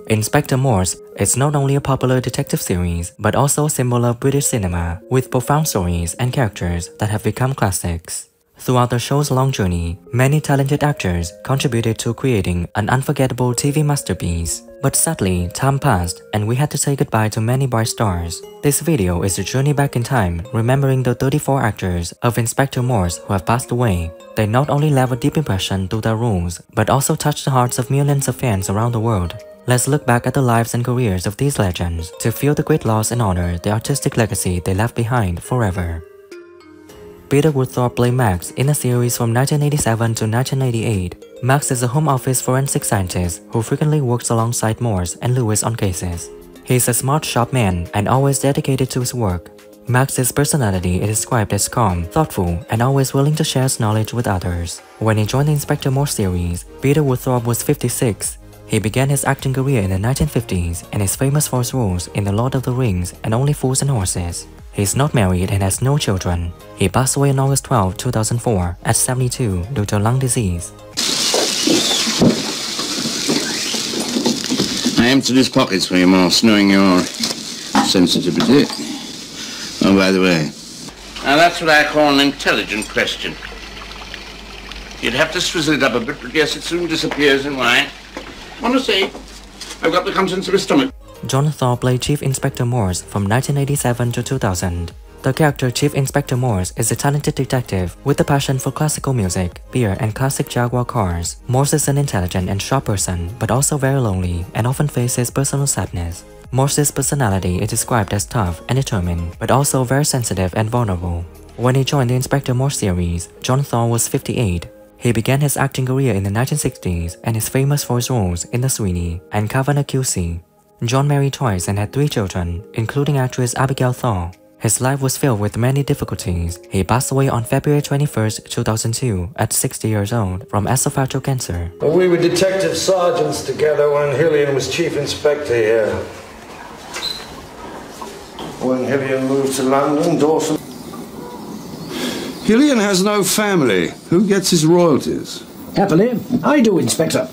Inspector Morse is not only a popular detective series, but also a symbol of British cinema, with profound stories and characters that have become classics. Throughout the show's long journey, many talented actors contributed to creating an unforgettable TV masterpiece. But sadly, time passed and we had to say goodbye to many bright stars. This video is a journey back in time, remembering the 34 actors of Inspector Morse who have passed away. They not only left a deep impression through their roles, but also touched the hearts of millions of fans around the world. Let's look back at the lives and careers of these legends to feel the great loss and honor the artistic legacy they left behind forever. Peter Woodthorpe played Max in a series from 1987 to 1988. Max is a home office forensic scientist who frequently works alongside Morse and Lewis on cases. He's a smart, sharp man and always dedicated to his work. Max's personality is described as calm, thoughtful, and always willing to share his knowledge with others. When he joined the Inspector Morse series, Peter Woodthorpe was 56. He began his acting career in the 1950s and is famous for his roles in The Lord of the Rings and Only Fools and Horses. He is not married and has no children. He passed away on August 12, 2004 at 72 due to lung disease. I emptied his pockets for you, Morse, knowing your sensitivity. Oh, by the way. Now that's what I call an intelligent question. You'd have to swizzle it up a bit, but yes, it soon disappears in wine. Want to see? I've got the contents of his stomach. John Thaw played Chief Inspector Morse from 1987 to 2000. The character Chief Inspector Morse is a talented detective with a passion for classical music, beer, and classic Jaguar cars. Morse is an intelligent and sharp person, but also very lonely and often faces personal sadness. Morse's personality is described as tough and determined, but also very sensitive and vulnerable. When he joined the Inspector Morse series, John Thaw was 58. He began his acting career in the 1960s and is famous for his roles in The Sweeney and Cavanagh QC. John married twice and had 3 children, including actress Abigail Thaw. His life was filled with many difficulties. He passed away on February 21, 2002 at 60 years old from esophageal cancer. We were detective sergeants together when Hillian was chief inspector here. When Hillian moved to London, Dawson... Hillian has no family. Who gets his royalties? Happily, I do, Inspector.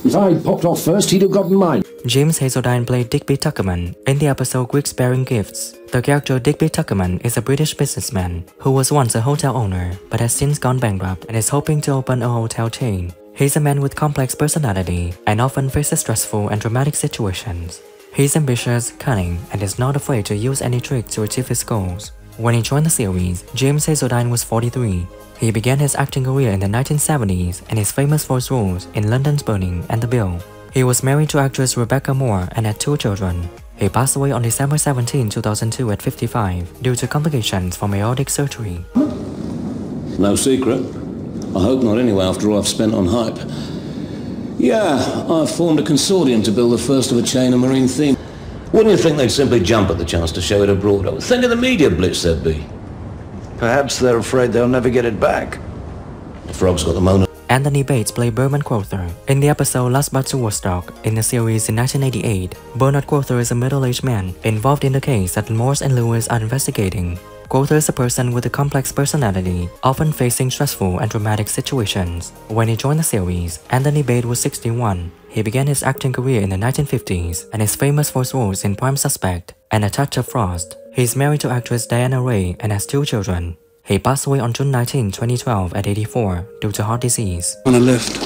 If I'd popped off first, he'd have gotten mine. James Hazeldine played Digby Tuckerman in the episode Greeks Bearing Gifts. The character Digby Tuckerman is a British businessman who was once a hotel owner but has since gone bankrupt and is hoping to open a hotel chain. He's a man with complex personality and often faces stressful and dramatic situations. He's ambitious, cunning, and is not afraid to use any tricks to achieve his goals. When he joined the series, James Hazeldine was 43. He began his acting career in the 1970s and is famous for his roles in London's Burning and The Bill. He was married to actress Rebecca Moore and had 2 children. He passed away on December 17, 2002 at 55 due to complications from aortic surgery. No secret. I hope not anyway after all I've spent on hype. Yeah, I've formed a consortium to build the first of a chain of marine theme. Wouldn't you think they'd simply jump at the chance to show it abroad? Think of the media blitz there'd be. Perhaps they're afraid they'll never get it back. The frog's got the moan. Anthony Bates played Bernard Quother in the episode Last But to Woodstock in the series in 1988. Bernard Quother is a middle-aged man involved in the case that Morse and Lewis are investigating. Quother is a person with a complex personality, often facing stressful and dramatic situations. When he joined the series, Anthony Bates was 61. He began his acting career in the 1950s and is famous for his roles in Prime Suspect and A Touch of Frost. He is married to actress Diana Ray and has 2 children. He passed away on June 19, 2012 at 84 due to heart disease. On a lift.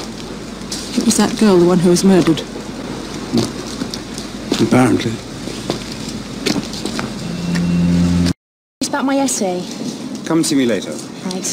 It was that girl, the one who was murdered. Apparently. It's about my essay. Come and see me later. Right.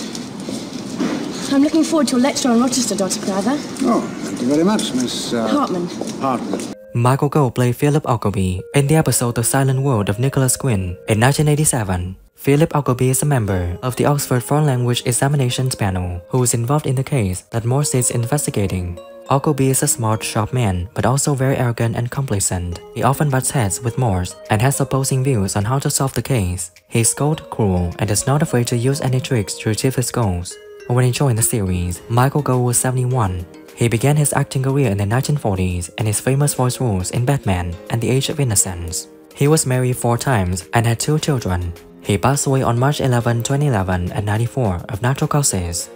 I'm looking forward to a lecture on Rochester, Dr. Crowther. Oh, thank you very much, Miss... Hartman. Hartman. Michael Gough played Philip Ogilvy in the episode The Silent World of Nicholas Quinn in 1987. Philip Ogilvy is a member of the Oxford Foreign Language Examinations Panel who is involved in the case that Morse is investigating. Ogilvy is a smart, sharp man, but also very arrogant and complacent. He often butts heads with Morse and has opposing views on how to solve the case. He is cold, cruel, and is not afraid to use any tricks to achieve his goals. When he joined the series, Michael Gough was 71. He began his acting career in the 1940s and is famous for his roles in Batman and The Age of Innocence. He was married 4 times and had 2 children. He passed away on March 11, 2011 at 94 of natural causes.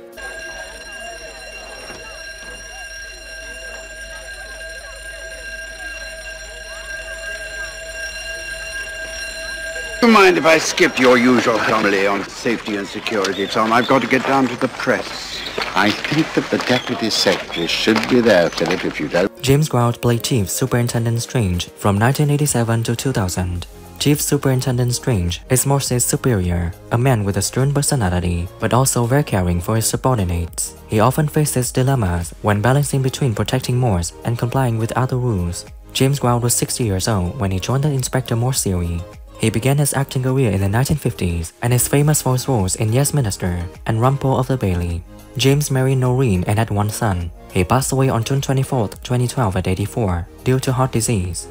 Do you mind if I skip your usual homily on safety and security, Tom? I've got to get down to the press. I think that the Deputy Secretary should be there, Philip, if you don't. James Grout played Chief Superintendent Strange from 1987 to 2000. Chief Superintendent Strange is Morse's superior, a man with a stern personality, but also very caring for his subordinates. He often faces dilemmas when balancing between protecting Morse and complying with other rules. James Grout was 60 years old when he joined the Inspector Morse series. He began his acting career in the 1950s and is famous for his roles in Yes Minister and Rumpole of the Bailey. James married Noreen and had one son. He passed away on June 24, 2012 at 84 due to heart disease.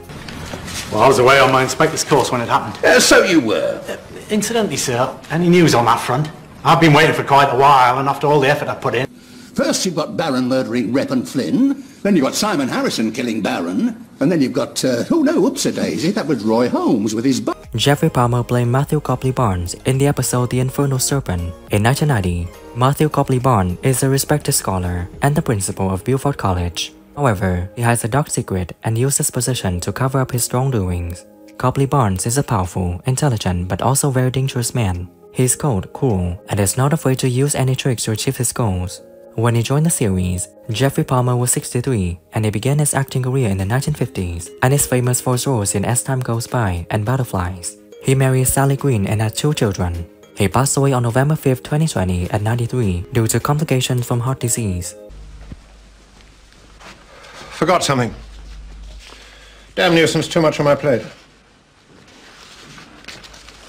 Well, I was away on my inspector's course when it happened. So you were. Incidentally, sir, any news on that front? I've been waiting for quite a while, and after all the effort I put in... First you've got Baron murdering Rep and Flynn, then you've got Simon Harrison killing Baron, and then you've got, oh no, oopsie-daisy, that was Roy Holmes with his... Jeffrey Palmer played Matthew Copley Barnes in the episode The Infernal Serpent. In 1990, Matthew Copley Barnes is a respected scholar and the principal of Beaufort College. However, he has a dark secret and uses his position to cover up his wrongdoings. Copley Barnes is a powerful, intelligent, but also very dangerous man. He is cold, cruel, and is not afraid to use any tricks to achieve his goals. When he joined the series, Jeffrey Palmer was 63 and he began his acting career in the 1950s and is famous for his roles in As Time Goes By and Butterflies. He married Sally Green and had 2 children. He passed away on November 5, 2020 at 93 due to complications from heart disease. Forgot something. Damn nuisance, too much on my plate.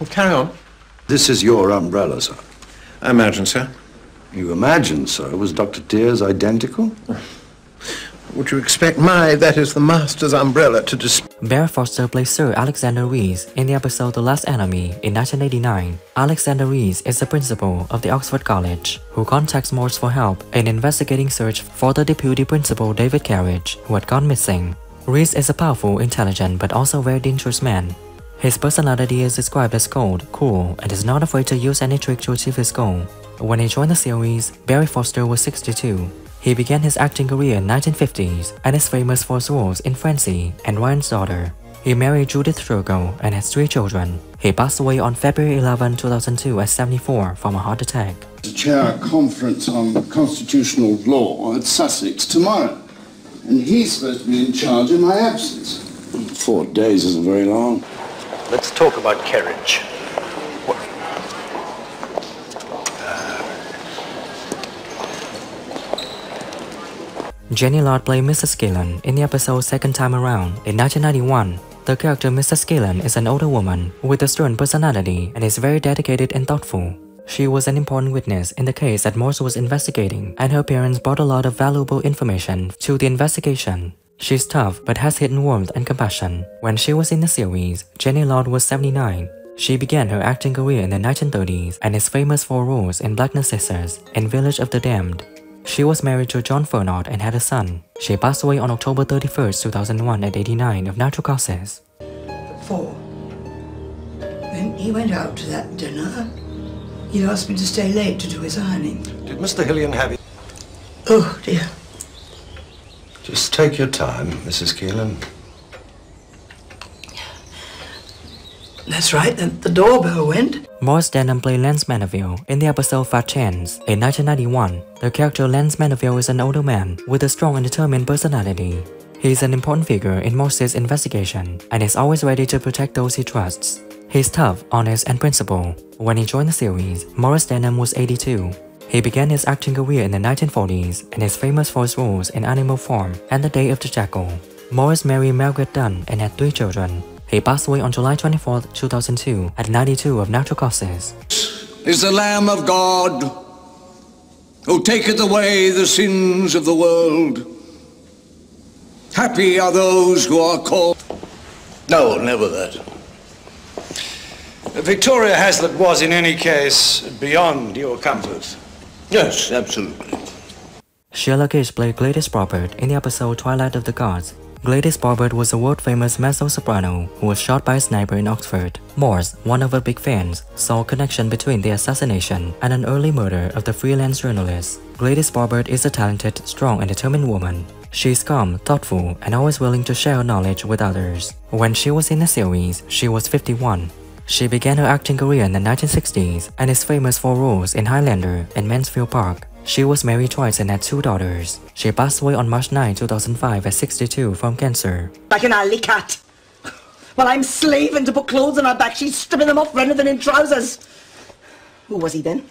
Well, carry on. This is your umbrella, sir. I imagine so. You imagine so? Was Dr. Deer's identical? Would you expect that is the master's umbrella to Barry Foster plays Sir Alexander Rees in the episode The Last Enemy in 1989. Alexander Rees is the principal of the Oxford College, who contacts Morse for help in investigating search for the deputy principal David Carriage, who had gone missing. Rees is a powerful, intelligent, but also very dangerous man. His personality is described as cold, cool, and is not afraid to use any trick to achieve his goal. When he joined the series, Barry Foster was 62. He began his acting career in the 1950s and is famous for his roles in Francie and Ryan's Daughter. He married Judith Sturgill and has 3 children. He passed away on February 11, 2002 at 74 from a heart attack. To chair a conference on constitutional law at Sussex tomorrow, and he's supposed to be in charge in my absence. 4 days isn't very long. Let's talk about carriage. Jenny Lord played Mrs. Gillen in the episode Second Time Around in 1991. The character Mrs. Gillen is an older woman with a stern personality and is very dedicated and thoughtful. She was an important witness in the case that Morse was investigating, and her parents brought a lot of valuable information to the investigation. She's tough but has hidden warmth and compassion. When she was in the series, Jenny Lord was 79. She began her acting career in the 1930s and is famous for roles in Black Narcissus and Village of the Damned. She was married to John Fernald and had a son. She passed away on October 31, 2001 at 89 of natural causes. 4. When he went out to that dinner, he asked me to stay late to do his ironing. Did Mr. Hillian have it? Oh, dear. Just take your time, Mrs. Keelan. That's right, then the doorbell went. Morse Denham played Lance Manaville in the episode Fat Chance. In 1991, the character Lance Manaville is an older man with a strong and determined personality. He is an important figure in Morse's investigation and is always ready to protect those he trusts. He is tough, honest, and principled. When he joined the series, Morris Denham was 82. He began his acting career in the 1940s and is famous for his roles in Animal Farm and The Day of the Jackal. Morris married Margaret Dunn and had 3 children. He passed away on July 24, 2002 at 92 of natural causes. Is the Lamb of God, who taketh away the sins of the world. Happy are those who are called. No, never that. Victoria Hazlitt was, in any case, beyond your comfort. Yes, absolutely. Sheila Gage played Gladys Barber in the episode Twilight of the Gods. Gladys Barber was a world-famous mezzo-soprano who was shot by a sniper in Oxford. Morse, one of her big fans, saw a connection between the assassination and an early murder of the freelance journalist. Gladys Barber is a talented, strong, and determined woman. She is calm, thoughtful, and always willing to share her knowledge with others. When she was in the series, she was 51. She began her acting career in the 1960s and is famous for roles in Highlander and Mansfield Park. She was married twice and had 2 daughters. She passed away on March 9, 2005 at 62 from cancer. Like an alley cat. While I'm slaving to put clothes on her back, she's stripping them off rather than in trousers. Who was he then?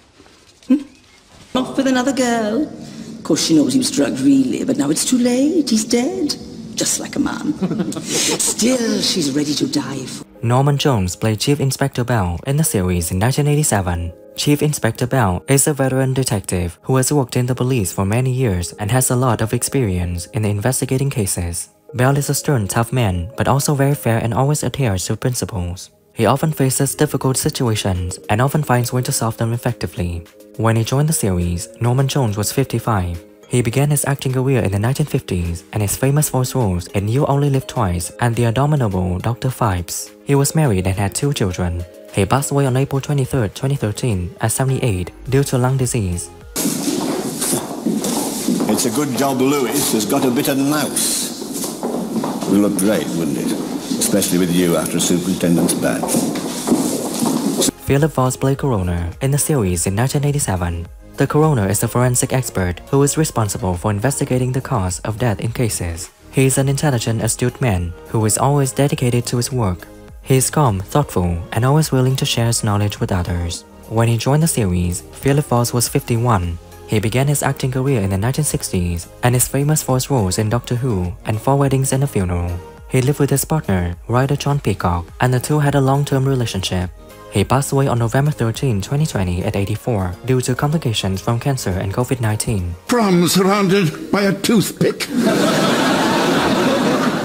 Off with another girl. Of course she knows he was drugged really, but now it's too late. He's dead. Just like a man. Still, she's ready to die for... Norman Jones played Chief Inspector Bell in the series in 1987. Chief Inspector Bell is a veteran detective who has worked in the police for many years and has a lot of experience in investigating cases. Bell is a stern, tough man, but also very fair and always adheres to principles. He often faces difficult situations and often finds ways to solve them effectively. When he joined the series, Norman Jones was 55. He began his acting career in the 1950s and is famous for his roles in You Only Live Twice and The Abominable Dr. Phibes. He was married and had 2 children. He passed away on April 23, 2013 at 78 due to lung disease. It's a good job Lewis has got a bit of nous. It would look great, wouldn't it? Especially with you after a superintendent's badge. Philip Voss played Coroner in the series in 1987. The coroner is a forensic expert who is responsible for investigating the cause of death in cases. He is an intelligent, astute man who is always dedicated to his work. He is calm, thoughtful, and always willing to share his knowledge with others. When he joined the series, Philip Voss was 51. He began his acting career in the 1960s and is famous for his roles in Doctor Who and 4 Weddings and a Funeral. He lived with his partner, writer John Peacock, and the two had a long-term relationship. He passed away on November 13, 2020 at 84 due to complications from cancer and COVID-19. Prom surrounded by a toothpick.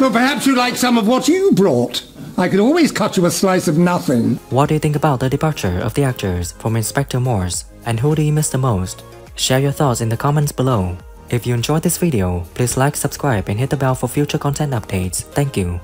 Well, perhaps you'd like some of what you brought. I could always cut you a slice of nothing. What do you think about the departure of the actors from Inspector Morse, and who do you miss the most? Share your thoughts in the comments below. If you enjoyed this video, please like, subscribe and hit the bell for future content updates. Thank you.